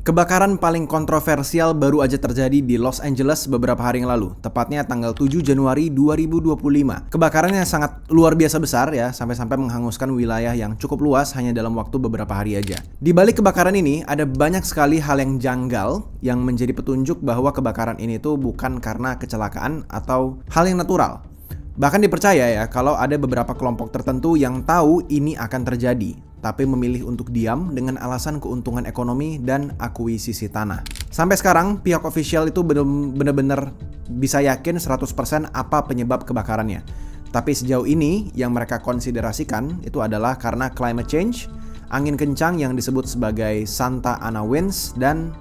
Kebakaran paling kontroversial baru aja terjadi di Los Angeles beberapa hari yang lalu, tepatnya tanggal 7 Januari 2025. Kebakarannya sangat luar biasa besar ya, sampai-sampai menghanguskan wilayah yang cukup luas hanya dalam waktu beberapa hari aja. Di balik kebakaran ini, ada banyak sekali hal yang janggal yang menjadi petunjuk bahwa kebakaran ini tuh bukan karena kecelakaan atau hal yang natural. Bahkan dipercaya ya, kalau ada beberapa kelompok tertentu yang tahu ini akan terjadi, tapi memilih untuk diam dengan alasan keuntungan ekonomi dan akuisisi tanah. Sampai sekarang, pihak official itu benar-benar bisa yakin 100% apa penyebab kebakarannya. Tapi sejauh ini, yang mereka konsiderasikan itu adalah karena climate change, angin kencang yang disebut sebagai Santa Ana Winds, dan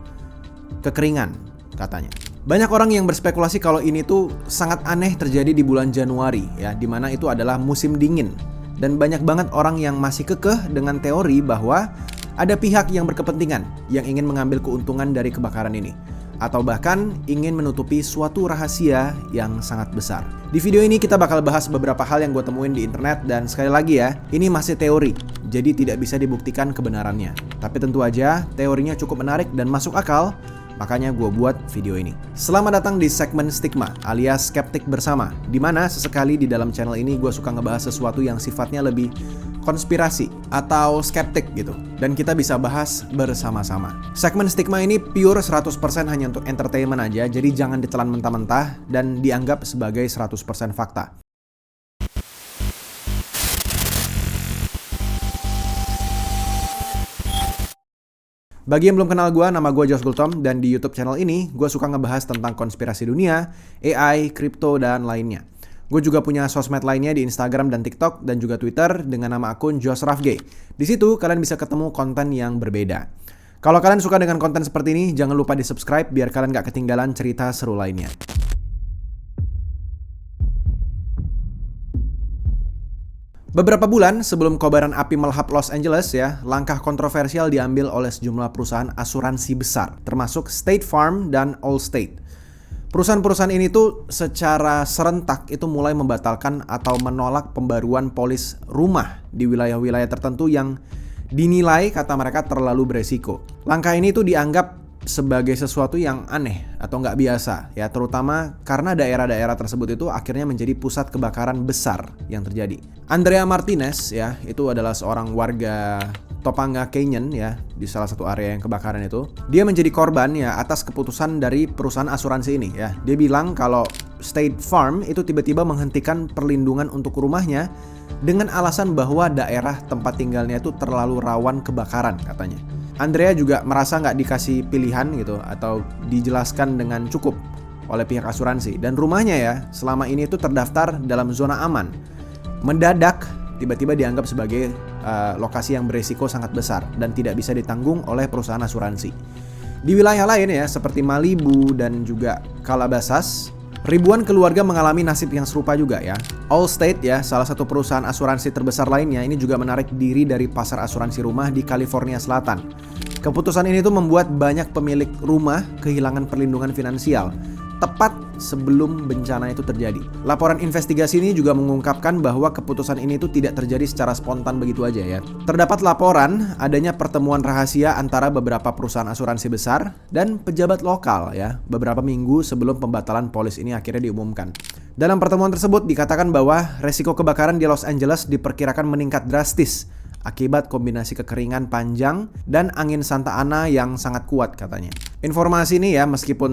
kekeringan, katanya. Banyak orang yang berspekulasi kalau ini tuh sangat aneh terjadi di bulan Januari, ya, dimana itu adalah musim dingin. Dan banyak banget orang yang masih kekeh dengan teori bahwa ada pihak yang berkepentingan yang ingin mengambil keuntungan dari kebakaran ini, atau bahkan ingin menutupi suatu rahasia yang sangat besar. Di video ini kita bakal bahas beberapa hal yang gue temuin di internet, dan sekali lagi ya, ini masih teori, jadi tidak bisa dibuktikan kebenarannya. Tapi tentu aja teorinya cukup menarik dan masuk akal, makanya gue buat video ini. Selamat datang di segmen Stigma alias Skeptik Bersama, dimana sesekali di dalam channel ini gue suka ngebahas sesuatu yang sifatnya lebih konspirasi atau skeptik gitu, dan kita bisa bahas bersama-sama. Segmen Stigma ini pure 100% hanya untuk entertainment aja, jadi jangan ditelan mentah-mentah dan dianggap sebagai 100% fakta. Bagi yang belum kenal gue, nama gue Josh Gultom, dan di YouTube channel ini gue suka ngebahas tentang konspirasi dunia, AI, kripto, dan lainnya. Gue juga punya sosmed lainnya di Instagram dan TikTok, dan juga Twitter dengan nama akun Josh Rafgay. Di situ kalian bisa ketemu konten yang berbeda. Kalau kalian suka dengan konten seperti ini, jangan lupa di subscribe biar kalian gak ketinggalan cerita seru lainnya. Beberapa bulan sebelum kobaran api melahap Los Angeles ya, langkah kontroversial diambil oleh sejumlah perusahaan asuransi besar, termasuk State Farm dan Allstate. Perusahaan-perusahaan ini tuh secara serentak itu mulai membatalkan atau menolak pembaruan polis rumah di wilayah-wilayah tertentu yang dinilai kata mereka terlalu beresiko. Langkah ini tuh dianggap sebagai sesuatu yang aneh atau nggak biasa ya, terutama karena daerah-daerah tersebut itu akhirnya menjadi pusat kebakaran besar yang terjadi. Andrea Martinez ya, itu adalah seorang warga Topanga Canyon ya, di salah satu area yang kebakaran itu. Dia menjadi korban ya atas keputusan dari perusahaan asuransi ini ya. Dia bilang kalau State Farm itu tiba-tiba menghentikan perlindungan untuk rumahnya dengan alasan bahwa daerah tempat tinggalnya itu terlalu rawan kebakaran katanya. Andrea juga merasa nggak dikasih pilihan gitu atau dijelaskan dengan cukup oleh pihak asuransi, dan rumahnya ya selama ini itu terdaftar dalam zona aman. Mendadak tiba-tiba dianggap sebagai lokasi yang beresiko sangat besar dan tidak bisa ditanggung oleh perusahaan asuransi. Di wilayah lain ya seperti Malibu dan juga Calabasas, ribuan keluarga mengalami nasib yang serupa juga ya. Allstate ya, salah satu perusahaan asuransi terbesar lainnya, ini juga menarik diri dari pasar asuransi rumah di California Selatan. Keputusan ini tuh membuat banyak pemilik rumah kehilangan perlindungan finansial tepat sebelum bencana itu terjadi. Laporan investigasi ini juga mengungkapkan bahwa keputusan ini tuh tidak terjadi secara spontan begitu aja ya. Terdapat laporan adanya pertemuan rahasia antara beberapa perusahaan asuransi besar dan pejabat lokal ya, beberapa minggu sebelum pembatalan polis ini akhirnya diumumkan. Dalam pertemuan tersebut dikatakan bahwa resiko kebakaran di Los Angeles diperkirakan meningkat drastis akibat kombinasi kekeringan panjang dan angin Santa Ana yang sangat kuat katanya. Informasi ini ya meskipun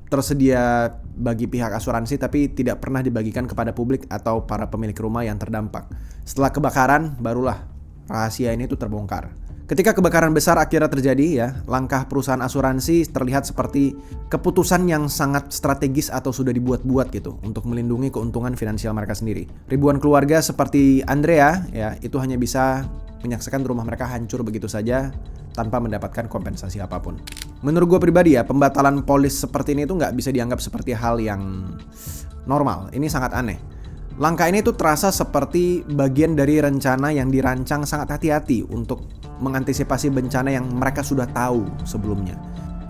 tersedia bagi pihak asuransi tapi tidak pernah dibagikan kepada publik atau para pemilik rumah yang terdampak. Setelah kebakaran barulah rahasia ini tuh terbongkar. Ketika kebakaran besar akhirnya terjadi ya, langkah perusahaan asuransi terlihat seperti keputusan yang sangat strategis atau sudah dibuat-buat gitu untuk melindungi keuntungan finansial mereka sendiri. Ribuan keluarga seperti Andrea ya, itu hanya bisa menyaksikan rumah mereka hancur begitu saja tanpa mendapatkan kompensasi apapun. Menurut gue pribadi ya, pembatalan polis seperti ini tuh nggak bisa dianggap seperti hal yang normal. Ini sangat aneh. Langkah ini tuh terasa seperti bagian dari rencana yang dirancang sangat hati-hati untuk mengantisipasi bencana yang mereka sudah tahu sebelumnya.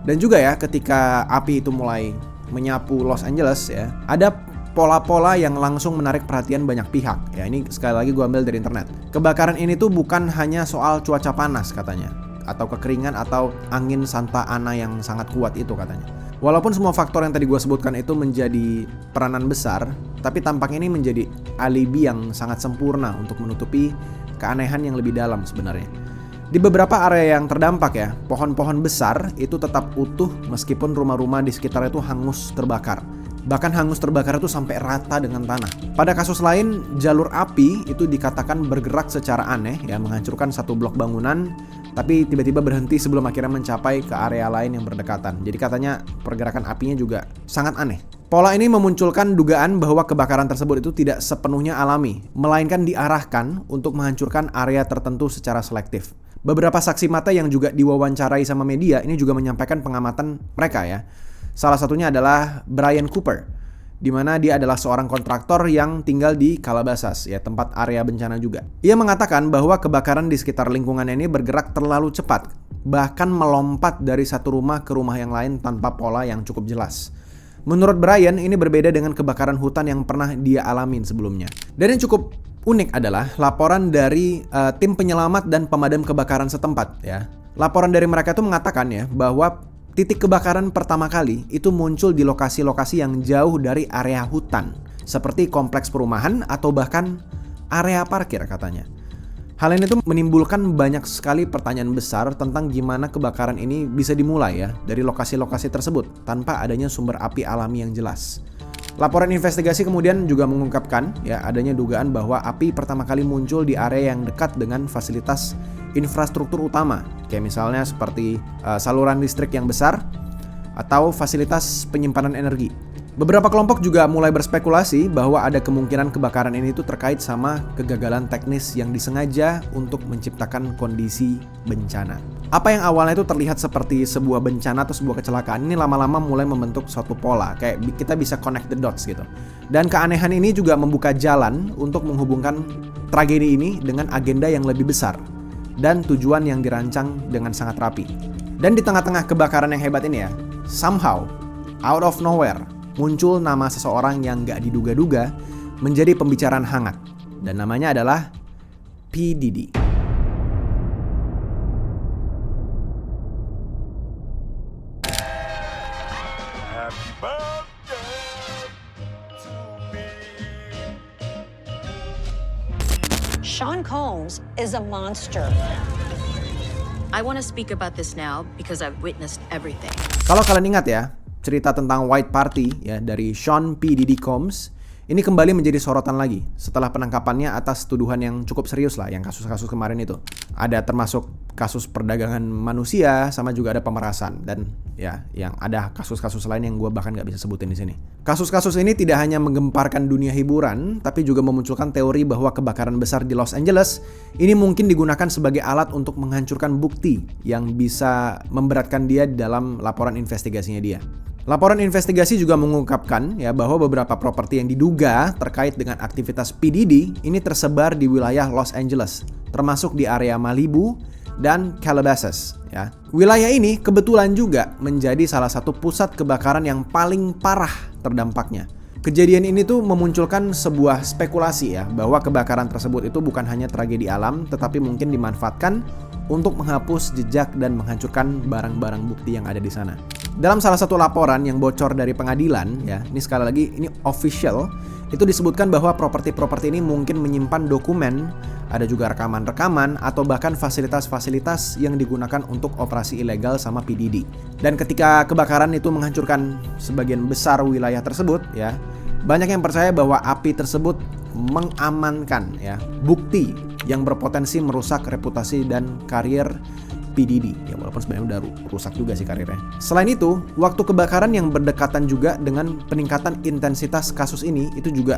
Dan juga ya, ketika api itu mulai menyapu Los Angeles ya, ada pola-pola yang langsung menarik perhatian banyak pihak. Ya, ini sekali lagi gue ambil dari internet. Kebakaran ini tuh bukan hanya soal cuaca panas katanya, atau kekeringan atau angin Santa Ana yang sangat kuat itu katanya. Walaupun semua faktor yang tadi gue sebutkan itu menjadi peranan besar, tapi tampaknya ini menjadi alibi yang sangat sempurna untuk menutupi keanehan yang lebih dalam sebenarnya. Di beberapa area yang terdampak ya, pohon-pohon besar itu tetap utuh meskipun rumah-rumah di sekitar itu hangus terbakar. Bahkan hangus terbakar itu sampai rata dengan tanah. Pada kasus lain, jalur api itu dikatakan bergerak secara aneh ya, menghancurkan satu blok bangunan, tapi tiba-tiba berhenti sebelum akhirnya mencapai ke area lain yang berdekatan. Jadi katanya pergerakan apinya juga sangat aneh. Pola ini memunculkan dugaan bahwa kebakaran tersebut itu tidak sepenuhnya alami, melainkan diarahkan untuk menghancurkan area tertentu secara selektif. Beberapa saksi mata yang juga diwawancarai sama media ini juga menyampaikan pengamatan mereka ya. Salah satunya adalah Brian Cooper, di mana dia adalah seorang kontraktor yang tinggal di Calabasas, ya tempat area bencana juga. Ia mengatakan bahwa kebakaran di sekitar lingkungan ini bergerak terlalu cepat, bahkan melompat dari satu rumah ke rumah yang lain tanpa pola yang cukup jelas. Menurut Brian, ini berbeda dengan kebakaran hutan yang pernah dia alamin sebelumnya. Dan yang cukup unik adalah laporan dari tim penyelamat dan pemadam kebakaran setempat ya. Laporan dari mereka itu mengatakan ya bahwa titik kebakaran pertama kali itu muncul di lokasi-lokasi yang jauh dari area hutan, seperti kompleks perumahan atau bahkan area parkir katanya. Hal ini tuh menimbulkan banyak sekali pertanyaan besar tentang gimana kebakaran ini bisa dimulai ya dari lokasi-lokasi tersebut tanpa adanya sumber api alami yang jelas. Laporan investigasi kemudian juga mengungkapkan ya adanya dugaan bahwa api pertama kali muncul di area yang dekat dengan fasilitas infrastruktur utama, kayak misalnya seperti saluran listrik yang besar atau fasilitas penyimpanan energi. Beberapa kelompok juga mulai berspekulasi bahwa ada kemungkinan kebakaran ini tuh terkait sama kegagalan teknis yang disengaja untuk menciptakan kondisi bencana. Apa yang awalnya itu terlihat seperti sebuah bencana atau sebuah kecelakaan ini lama-lama mulai membentuk suatu pola, kayak kita bisa connect the dots gitu. Dan keanehan ini juga membuka jalan untuk menghubungkan tragedi ini dengan agenda yang lebih besar dan tujuan yang dirancang dengan sangat rapi. Dan di tengah-tengah kebakaran yang hebat ini ya, somehow, out of nowhere, muncul nama seseorang yang gak diduga-duga menjadi pembicaraan hangat. Dan namanya adalah P. Diddy. Happy birthday to me. Sean Combs is a monster. I want to speak about this now because I've witnessed everything. Kalau kalian ingat ya, cerita tentang White Party ya dari Sean P. Diddy Combs ini kembali menjadi sorotan lagi setelah penangkapannya atas tuduhan yang cukup serius lah, yang kasus-kasus kemarin itu. Ada termasuk kasus perdagangan manusia, sama juga ada pemerasan, dan ya yang ada kasus-kasus lain yang gue bahkan gak bisa sebutin di sini. Kasus-kasus ini tidak hanya menggemparkan dunia hiburan, tapi juga memunculkan teori bahwa kebakaran besar di Los Angeles ini mungkin digunakan sebagai alat untuk menghancurkan bukti yang bisa memberatkan dia dalam laporan investigasinya dia. Laporan investigasi juga mengungkapkan ya bahwa beberapa properti yang diduga terkait dengan aktivitas P. Diddy ini tersebar di wilayah Los Angeles, termasuk di area Malibu dan Calabasas ya. Wilayah ini kebetulan juga menjadi salah satu pusat kebakaran yang paling parah terdampaknya. Kejadian ini tuh memunculkan sebuah spekulasi ya bahwa kebakaran tersebut itu bukan hanya tragedi alam, tetapi mungkin dimanfaatkan untuk menghapus jejak dan menghancurkan barang-barang bukti yang ada di sana. Dalam salah satu laporan yang bocor dari pengadilan ya, ini sekali lagi ini official, itu disebutkan bahwa properti-properti ini mungkin menyimpan dokumen, ada juga rekaman-rekaman atau bahkan fasilitas-fasilitas yang digunakan untuk operasi ilegal sama P. Diddy. Dan ketika kebakaran itu menghancurkan sebagian besar wilayah tersebut ya, banyak yang percaya bahwa api tersebut mengamankan ya bukti yang berpotensi merusak reputasi dan karir P. Diddy ya, walaupun sebenarnya udah rusak juga sih karirnya. Selain itu, waktu kebakaran yang berdekatan juga dengan peningkatan intensitas kasus ini itu juga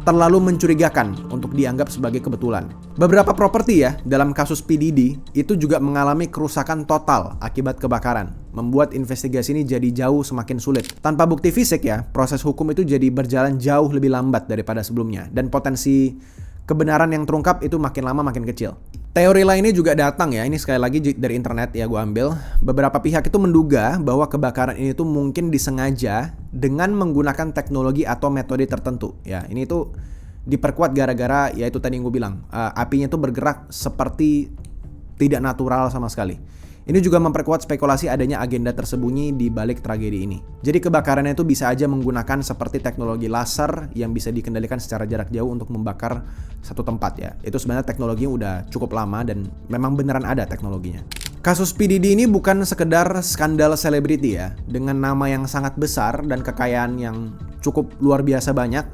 terlalu mencurigakan untuk dianggap sebagai kebetulan. Beberapa properti ya dalam kasus P. Diddy itu juga mengalami kerusakan total akibat kebakaran, membuat investigasi ini jadi jauh semakin sulit. Tanpa bukti fisik ya, proses hukum itu jadi berjalan jauh lebih lambat daripada sebelumnya, dan potensi kebenaran yang terungkap itu makin lama makin kecil. Teori lainnya juga datang ya, ini sekali lagi dari internet ya gue ambil. Beberapa pihak itu menduga bahwa kebakaran ini tuh mungkin disengaja dengan menggunakan teknologi atau metode tertentu. Ya, ini tuh diperkuat gara-gara ya itu tadi yang gue bilang, apinya tuh bergerak seperti tidak natural sama sekali. Ini juga memperkuat spekulasi adanya agenda tersembunyi di balik tragedi ini. Jadi kebakarannya itu bisa aja menggunakan seperti teknologi laser yang bisa dikendalikan secara jarak jauh untuk membakar satu tempat ya. Itu sebenarnya teknologinya udah cukup lama dan memang beneran ada teknologinya. Kasus P. Diddy ini bukan sekedar skandal selebriti ya. Dengan nama yang sangat besar dan kekayaan yang cukup luar biasa banyak,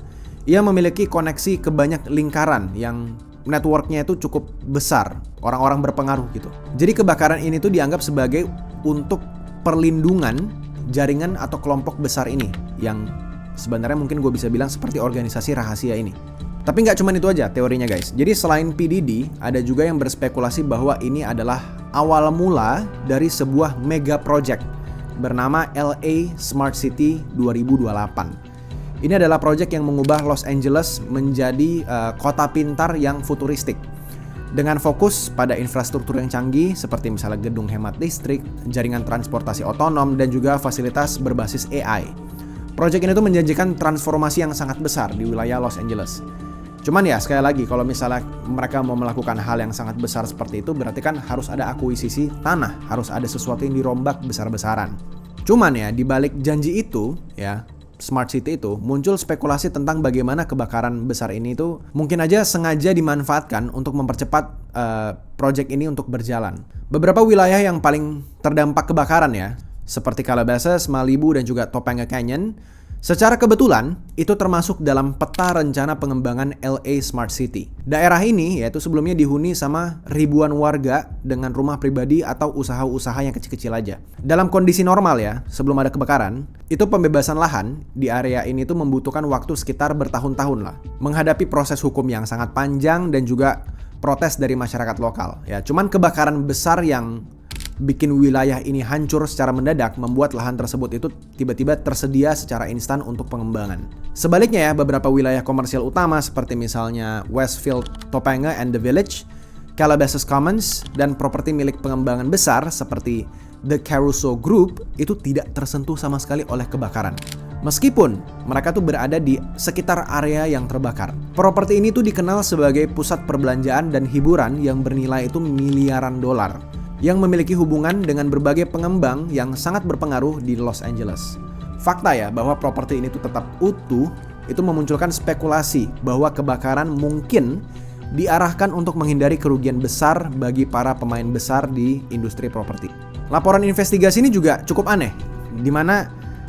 ia memiliki koneksi ke banyak lingkaran yang networknya itu cukup besar, orang-orang berpengaruh gitu. Jadi kebakaran ini tuh dianggap sebagai untuk perlindungan jaringan atau kelompok besar ini yang sebenarnya mungkin gue bisa bilang seperti organisasi rahasia ini. Tapi nggak cuma itu aja teorinya guys. Jadi selain P. Diddy, ada juga yang berspekulasi bahwa ini adalah awal mula dari sebuah mega project bernama LA Smart City 2028. Ini adalah proyek yang mengubah Los Angeles menjadi kota pintar yang futuristik. Dengan fokus pada infrastruktur yang canggih seperti misalnya gedung hemat listrik, jaringan transportasi otonom, dan juga fasilitas berbasis AI. Proyek ini tuh menjanjikan transformasi yang sangat besar di wilayah Los Angeles. Cuman ya sekali lagi kalau misalnya mereka mau melakukan hal yang sangat besar seperti itu berarti kan harus ada akuisisi tanah, harus ada sesuatu yang dirombak besar-besaran. Cuman ya di balik janji itu ya Smart City itu muncul spekulasi tentang bagaimana kebakaran besar ini tuh mungkin aja sengaja dimanfaatkan untuk mempercepat proyek ini untuk berjalan. Beberapa wilayah yang paling terdampak kebakaran ya, seperti Calabasas, Malibu, dan juga Topanga Canyon, secara kebetulan itu termasuk dalam peta rencana pengembangan LA Smart City. Daerah ini yaitu sebelumnya dihuni sama ribuan warga dengan rumah pribadi atau usaha-usaha yang kecil-kecil aja. Dalam kondisi normal ya, sebelum ada kebakaran, itu pembebasan lahan di area ini tuh membutuhkan waktu sekitar bertahun-tahun lah. Menghadapi proses hukum yang sangat panjang dan juga protes dari masyarakat lokal. Ya, cuman kebakaran besar yang bikin wilayah ini hancur secara mendadak membuat lahan tersebut itu tiba-tiba tersedia secara instan untuk pengembangan. Sebaliknya ya, beberapa wilayah komersial utama seperti misalnya Westfield, Topanga, and The Village, Calabasas Commons, dan properti milik pengembangan besar seperti The Caruso Group itu tidak tersentuh sama sekali oleh kebakaran. Meskipun mereka tuh berada di sekitar area yang terbakar. Properti ini tuh dikenal sebagai pusat perbelanjaan dan hiburan yang bernilai itu miliaran dolar, yang memiliki hubungan dengan berbagai pengembang yang sangat berpengaruh di Los Angeles. Fakta ya bahwa properti ini tuh tetap utuh, itu memunculkan spekulasi bahwa kebakaran mungkin diarahkan untuk menghindari kerugian besar bagi para pemain besar di industri properti. Laporan investigasi ini juga cukup aneh, di mana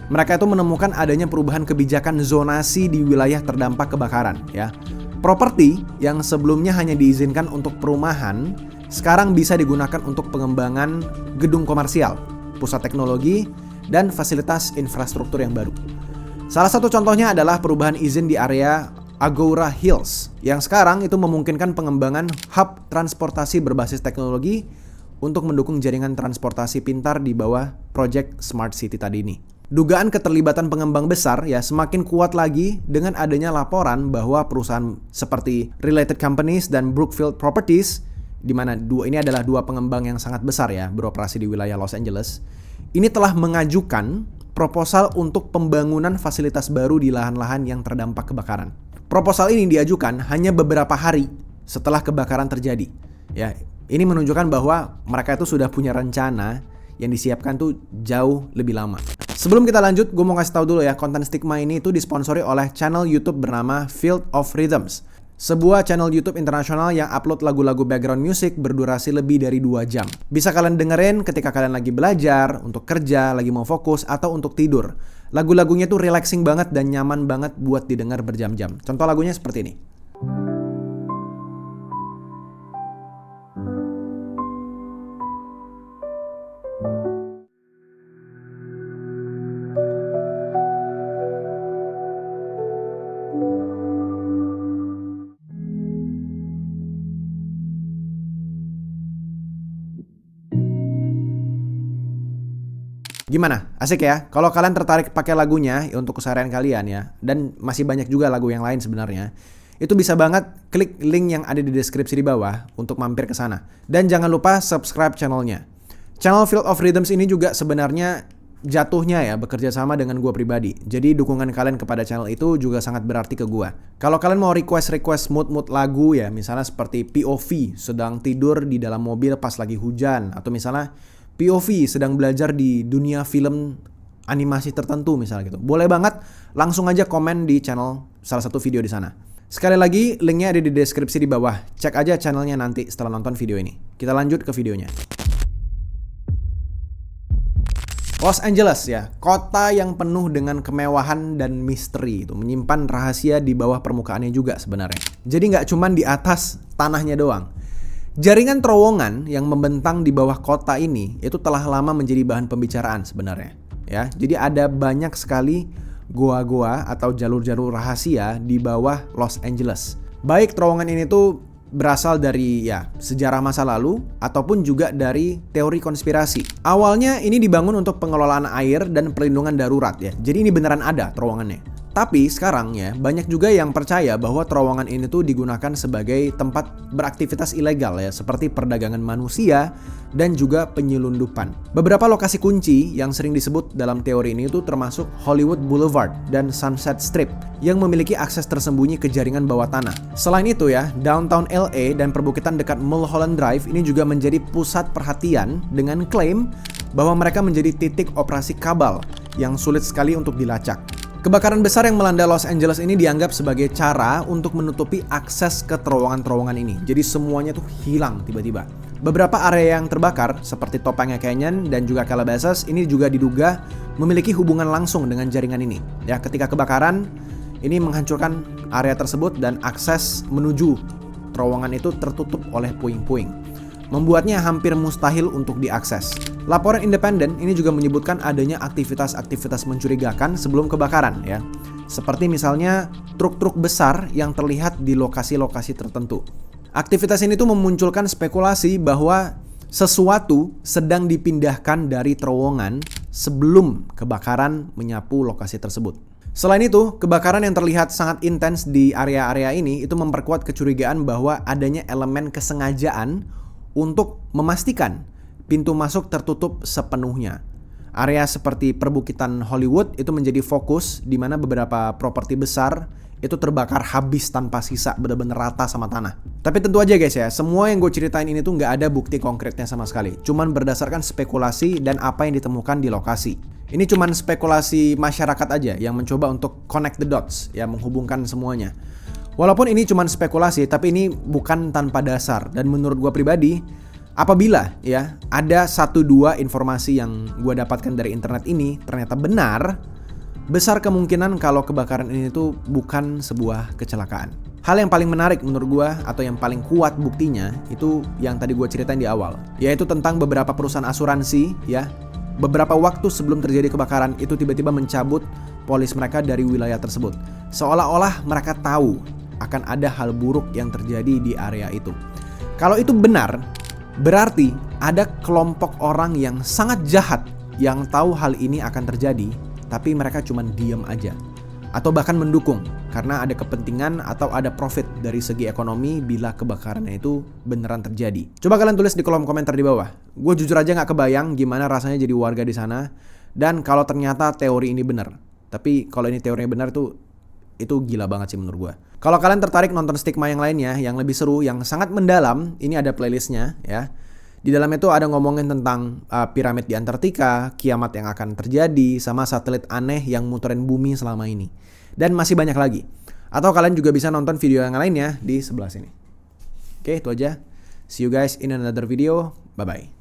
mereka itu menemukan adanya perubahan kebijakan zonasi di wilayah terdampak kebakaran ya. Properti yang sebelumnya hanya diizinkan untuk perumahan sekarang bisa digunakan untuk pengembangan gedung komersial, pusat teknologi, dan fasilitas infrastruktur yang baru. Salah satu contohnya adalah perubahan izin di area Agoura Hills, yang sekarang itu memungkinkan pengembangan hub transportasi berbasis teknologi untuk mendukung jaringan transportasi pintar di bawah proyek Smart City tadi ini. Dugaan keterlibatan pengembang besar ya semakin kuat lagi dengan adanya laporan bahwa perusahaan seperti Related Companies dan Brookfield Properties, di mana ini adalah dua pengembang yang sangat besar ya beroperasi di wilayah Los Angeles, ini telah mengajukan proposal untuk pembangunan fasilitas baru di lahan-lahan yang terdampak kebakaran. Proposal ini diajukan hanya beberapa hari setelah kebakaran terjadi. Ya, ini menunjukkan bahwa mereka itu sudah punya rencana yang disiapkan tuh jauh lebih lama. Sebelum kita lanjut, gue mau kasih tahu dulu ya, konten Stigma ini itu disponsori oleh channel YouTube bernama Field of Rhythms. Sebuah channel YouTube internasional yang upload lagu-lagu background music berdurasi lebih dari 2 jam. Bisa kalian dengerin ketika kalian lagi belajar, untuk kerja, lagi mau fokus, atau untuk tidur. Lagu-lagunya tuh relaxing banget dan nyaman banget buat didengar berjam-jam. Contoh lagunya seperti ini. Gimana? Asik ya? Kalau kalian tertarik pakai lagunya ya untuk keseharian kalian ya, dan masih banyak juga lagu yang lain sebenarnya, itu bisa banget klik link yang ada di deskripsi di bawah untuk mampir ke sana. Dan jangan lupa subscribe channelnya. Channel Field of Rhythms ini juga sebenarnya jatuhnya ya bekerja sama dengan gue pribadi. Jadi dukungan kalian kepada channel itu juga sangat berarti ke gue. Kalau kalian mau request mood lagu ya, misalnya seperti POV sedang tidur di dalam mobil pas lagi hujan, atau misalnya POV sedang belajar di dunia film animasi tertentu misalnya gitu. Boleh banget langsung aja komen di channel salah satu video di sana. Sekali lagi linknya ada di deskripsi di bawah. Cek aja channelnya nanti setelah nonton video ini. Kita lanjut ke videonya. Los Angeles ya, kota yang penuh dengan kemewahan dan misteri itu, menyimpan rahasia di bawah permukaannya juga sebenarnya. Jadi nggak cuman di atas tanahnya doang. Jaringan terowongan yang membentang di bawah kota ini itu telah lama menjadi bahan pembicaraan sebenarnya. Ya, jadi ada banyak sekali goa-goa atau jalur-jalur rahasia di bawah Los Angeles. Baik terowongan ini tuh berasal dari ya sejarah masa lalu ataupun juga dari teori konspirasi. Awalnya ini dibangun untuk pengelolaan air dan perlindungan darurat ya. Jadi ini beneran ada terowongannya. Tapi sekarang ya banyak juga yang percaya bahwa terowongan ini tuh digunakan sebagai tempat beraktivitas ilegal ya, seperti perdagangan manusia dan juga penyelundupan. Beberapa lokasi kunci yang sering disebut dalam teori ini tuh termasuk Hollywood Boulevard dan Sunset Strip yang memiliki akses tersembunyi ke jaringan bawah tanah. Selain itu ya, downtown LA dan perbukitan dekat Mulholland Drive ini juga menjadi pusat perhatian dengan klaim bahwa mereka menjadi titik operasi kabal yang sulit sekali untuk dilacak. Kebakaran besar yang melanda Los Angeles ini dianggap sebagai cara untuk menutupi akses ke terowongan-terowongan ini. Jadi semuanya tuh hilang tiba-tiba. Beberapa area yang terbakar seperti Topanga Canyon dan juga Calabasas ini juga diduga memiliki hubungan langsung dengan jaringan ini. Ya, ketika kebakaran ini menghancurkan area tersebut dan akses menuju terowongan itu tertutup oleh puing-puing, membuatnya hampir mustahil untuk diakses. Laporan independen ini juga menyebutkan adanya aktivitas-aktivitas mencurigakan sebelum kebakaran ya. Seperti misalnya truk-truk besar yang terlihat di lokasi-lokasi tertentu. Aktivitas ini tuh memunculkan spekulasi bahwa sesuatu sedang dipindahkan dari terowongan sebelum kebakaran menyapu lokasi tersebut. Selain itu, kebakaran yang terlihat sangat intens di area-area ini itu memperkuat kecurigaan bahwa adanya elemen kesengajaan untuk memastikan pintu masuk tertutup sepenuhnya. Area seperti perbukitan Hollywood itu menjadi fokus di mana beberapa properti besar itu terbakar habis tanpa sisa, benar-benar rata sama tanah. Tapi tentu aja guys ya, semua yang gue ceritain ini tuh nggak ada bukti konkretnya sama sekali. Cuman berdasarkan spekulasi dan apa yang ditemukan di lokasi. Ini cuman spekulasi masyarakat aja yang mencoba untuk connect the dots, ya menghubungkan semuanya. Walaupun ini cuman spekulasi, tapi ini bukan tanpa dasar. Dan menurut gue pribadi, apabila ya ada 1-2 informasi yang gue dapatkan dari internet ini ternyata benar, besar kemungkinan kalau kebakaran ini tuh bukan sebuah kecelakaan. Hal yang paling menarik menurut gue atau yang paling kuat buktinya itu yang tadi gue ceritain di awal, yaitu tentang beberapa perusahaan asuransi ya. Beberapa waktu sebelum terjadi kebakaran itu tiba-tiba mencabut polis mereka dari wilayah tersebut. Seolah-olah mereka tahu akan ada hal buruk yang terjadi di area itu. Kalau itu benar, berarti ada kelompok orang yang sangat jahat yang tahu hal ini akan terjadi, tapi mereka cuma diam aja. Atau bahkan mendukung, karena ada kepentingan atau ada profit dari segi ekonomi bila kebakarannya itu beneran terjadi. Coba kalian tulis di kolom komentar di bawah. Gue jujur aja gak kebayang gimana rasanya jadi warga di sana, dan kalau ternyata teori ini benar. Tapi kalau ini teorinya benar tuh, itu gila banget sih menurut gue. Kalau kalian tertarik nonton stigma yang lainnya, yang lebih seru, yang sangat mendalam, ini ada playlistnya ya. Di dalamnya tuh ada ngomongin tentang piramid di Antartika, kiamat yang akan terjadi, sama satelit aneh yang muterin bumi selama ini. Dan masih banyak lagi. Atau kalian juga bisa nonton video yang lainnya di sebelah sini. Oke, itu aja. See you guys in another video. Bye-bye.